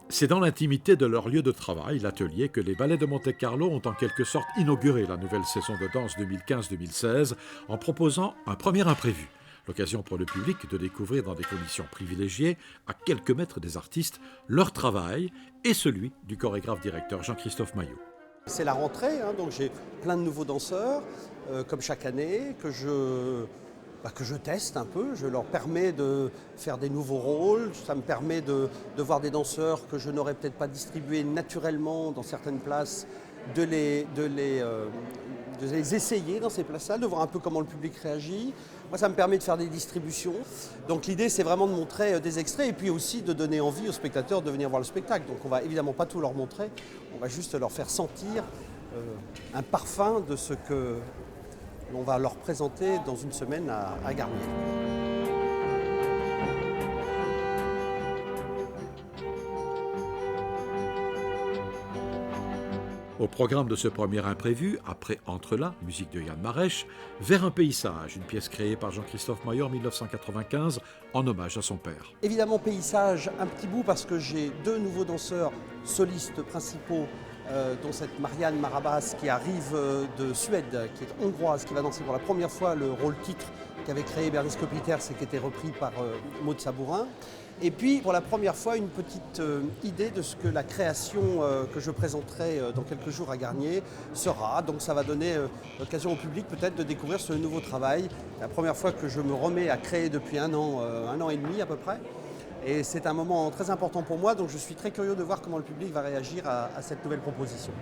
C'est dans l'intimité de leur lieu de travail, l'atelier, que les Ballets de Monte-Carlo ont en quelque sorte inauguré la nouvelle saison de danse 2015-2016 en proposant un premier imprévu. L'occasion pour le public de découvrir dans des conditions privilégiées, à quelques mètres des artistes, leur travail et celui du chorégraphe-directeur Jean-Christophe Maillot. C'est la rentrée, donc j'ai plein de nouveaux danseurs, comme chaque année, que je teste un peu. Je leur permets de faire des nouveaux rôles. Ça me permet de voir des danseurs que je n'aurais peut-être pas distribués naturellement dans certaines places, de les essayer dans ces places-là, de voir un peu comment le public réagit. Moi, ça me permet de faire des distributions. Donc l'idée, c'est vraiment de montrer des extraits et puis aussi de donner envie aux spectateurs de venir voir le spectacle. Donc on va évidemment pas tout leur montrer, on va juste leur faire sentir un parfum de ce que l'on va leur présenter dans une semaine à Garnier. Au programme de ce premier imprévu, après Entre-là, musique de Yann Marèche, Vers un paysage, une pièce créée par Jean-Christophe Maillot en 1995 en hommage à son père. Évidemment, paysage, un petit bout parce que j'ai deux nouveaux danseurs solistes principaux, dont cette Marianne Marabas qui arrive de Suède, qui est hongroise, qui va danser pour la première fois le rôle titre qu'avait créé Bernice Kopiters et qui était repris par Maud Sabourin. Et puis pour la première fois une petite idée de ce que la création que je présenterai dans quelques jours à Garnier sera. Donc ça va donner l'occasion au public peut-être de découvrir ce nouveau travail. La première fois que je me remets à créer depuis un an et demi à peu près. Et c'est un moment très important pour moi, donc je suis très curieux de voir comment le public va réagir à cette nouvelle proposition.